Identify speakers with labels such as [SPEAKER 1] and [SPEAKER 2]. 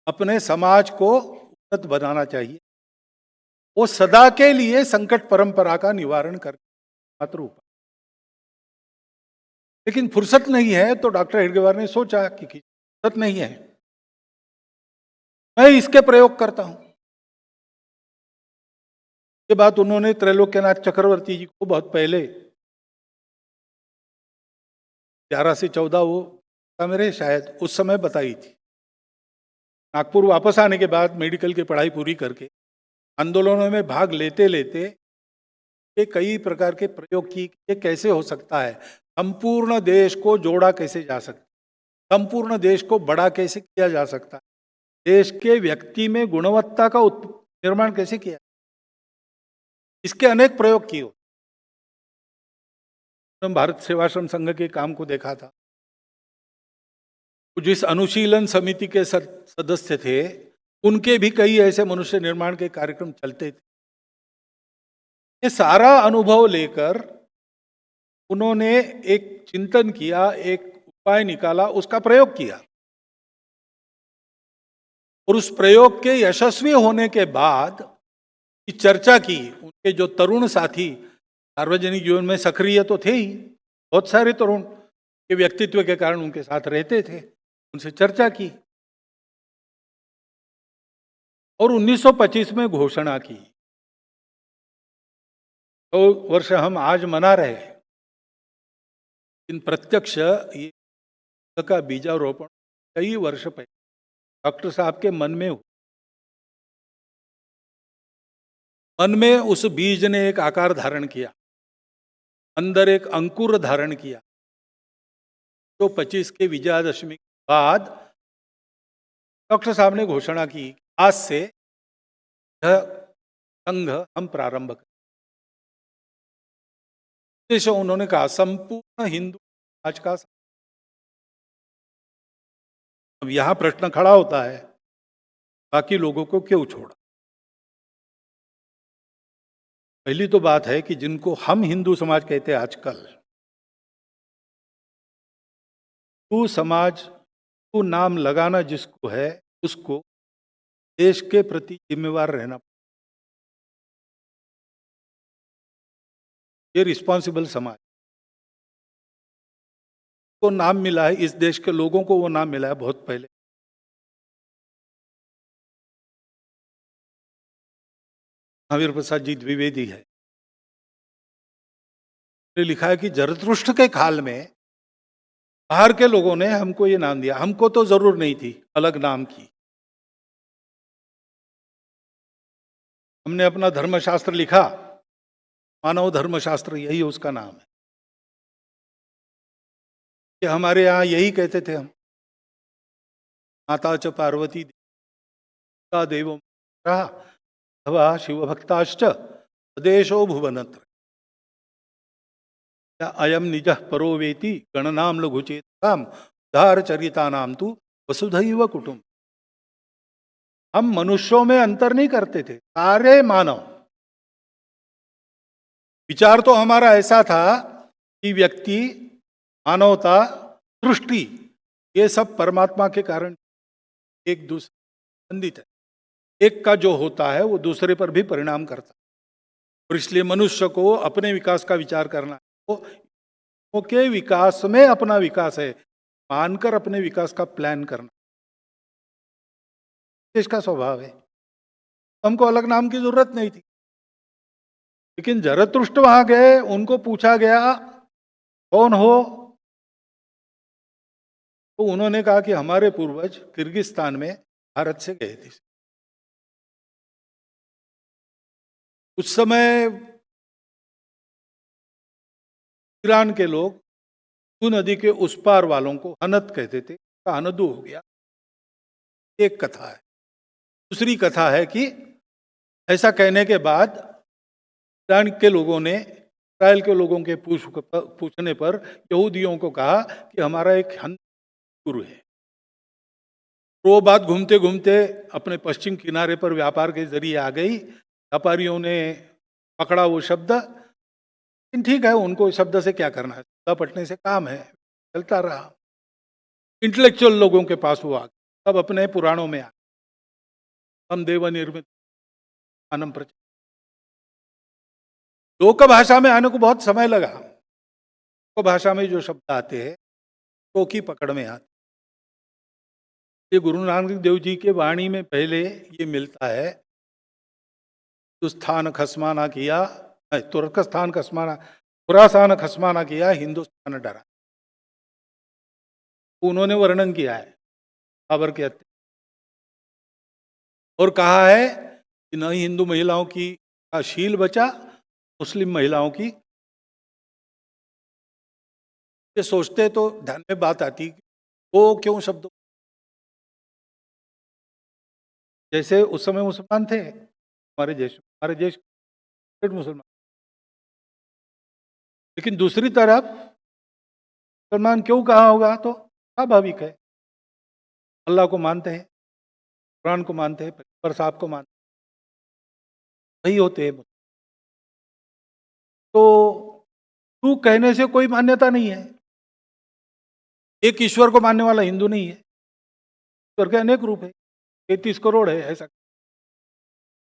[SPEAKER 1] अपने समाज को उन्नत बनाना चाहिए, वो सदा के लिए संकट परंपरा का निवारण कर मात्र उपाय। लेकिन फुर्सत नहीं है, तो डॉक्टर हेडगेवार ने सोचा कि फुर्सत नहीं है, मैं इसके प्रयोग करता हूं। ये बात उन्होंने त्रैलोक्यनाथ चक्रवर्ती जी को बहुत पहले 11 से 14 वो मेरे शायद उस समय बताई थी। नागपुर वापस आने के बाद मेडिकल की पढ़ाई पूरी करके आंदोलनों में भाग लेते लेते ये कई प्रकार के प्रयोग की, ये कैसे हो सकता है, संपूर्ण देश को जोड़ा कैसे जा सकता है, संपूर्ण देश को बड़ा कैसे किया जा सकता है, देश के व्यक्ति में गुणवत्ता का निर्माण कैसे किया, इसके अनेक प्रयोग किए। भारत सेवाश्रम संघ के काम को देखा था, जिस अनुशीलन समिति के सदस्य थे उनके भी कई ऐसे मनुष्य निर्माण के कार्यक्रम चलते थे। ये सारा अनुभव लेकर उन्होंने एक चिंतन किया, एक उपाय निकाला, उसका प्रयोग किया, और उस प्रयोग के यशस्वी होने के बाद चर्चा की। उनके जो तरुण साथी सार्वजनिक जीवन में सक्रिय तो थे ही, बहुत सारे तरुण के व्यक्तित्व के कारण उनके साथ रहते थे, उनसे चर्चा की और 1925 में घोषणा की। तो वर्ष हम आज मना रहे, इन प्रत्यक्ष ये का बीजारोपण कई वर्ष पहले डॉक्टर साहब के मन में उस बीज ने एक आकार धारण किया, अंदर एक अंकुर धारण किया। तो 25 के विजयादशमी के बाद डॉक्टर साहब ने घोषणा की, आज से यह संघ हम प्रारंभ करें। उन्होंने कहा संपूर्ण हिंदू समाज का। अब यहां प्रश्न खड़ा होता है, बाकी लोगों को क्यों छोड़ा? पहली तो बात है कि जिनको हम हिंदू समाज कहते हैं आजकल, तू समाज को नाम लगाना जिसको है, उसको देश के प्रति जिम्मेवार रहना, ये रिस्पॉन्सिबल समाज को नाम मिला है, इस देश के लोगों को वो नाम मिला है बहुत पहले। महावीर प्रसाद जी द्विवेदी है, लिखा है कि जरतुष्ट के काल में बाहर के लोगों ने हमको ये नाम दिया, हमको तो जरूर नहीं थी अलग नाम की। हमने अपना धर्मशास्त्र लिखा, मानव धर्मशास्त्र, यही उसका नाम है। कि हमारे यहाँ यही कहते थे हम, माता च पार्वती देव अथवा शिव भक्ताश्च देशो भुवनत्र अयम निज परो वेति गणनाम लघुचेताम उद्धार चरिता नाम तू वसुधैव कुटुंब। हम मनुष्यों में अंतर नहीं करते थे, सारे मानव। विचार तो हमारा ऐसा था कि व्यक्ति, मानवता, सृष्टि, ये सब परमात्मा के कारण एक दूसरे संबंधित है। एक का जो होता है वो दूसरे पर भी परिणाम करता है, और इसलिए मनुष्य को अपने विकास का विचार करना है, वो के विकास में अपना विकास है मानकर अपने विकास का प्लान करना, इसका स्वभाव है। हमको अलग नाम की जरूरत नहीं थी। लेकिन जरतुष्ट वहां गए, उनको पूछा गया कौन हो, तो उन्होंने कहा कि हमारे पूर्वज किर्गिस्तान में भारत से गए थे। उस समय ईरान के लोग तू नदी के उस पार वालों को हनत कहते थे, का हनदू हो गया। एक कथा है। दूसरी कथा है कि ऐसा कहने के बाद ईरान के लोगों ने इस्राएल के लोगों के पूछने पर यहूदियों को कहा कि हमारा एक गुरु है। वो बात घूमते घूमते अपने पश्चिम किनारे पर व्यापार के जरिए आ गई। व्यापारियों ने पकड़ा वो शब्द, ठीक है, उनको इस शब्द से क्या करना है, पटने से काम है, चलता रहा। इंटेलेक्चुअल लोगों के पास वो आ गए, सब अपने पुराणों में आ गए। हम देव निर्मित आनम प्रचा। लोक भाषा में आने को बहुत समय लगा। लोक भाषा में जो शब्द आते हैं तो की पकड़ में आते। ये गुरु नानक देव जी के वाणी में पहले ये मिलता है, तो स्थान खसमाना किया, तुर्क स्थान खसमाना, खुरासान खसमाना किया, हिंदुस्तान डरा। उन्होंने वर्णन किया है बाबर के हत्या, और कहा है कि न हिंदू महिलाओं की का शील बचा, मुस्लिम महिलाओं की। ये सोचते तो ध्यान में बात आती, वो क्यों शब्द, जैसे उस समय मुसलमान थे हमारे देश मुसलमान, लेकिन दूसरी तरफ मुसलमान क्यों कहा होगा, तो स्वाभाविक है, अल्लाह को मानते हैं, कुरान को मानते हैं, पैगंबर साहब को मानते हैं, वही होते हैं। तो तू कहने से कोई मान्यता नहीं है। एक ईश्वर को मानने वाला हिंदू नहीं है। ईश्वर के अनेक रूप है, 33 करोड़ है, ऐसा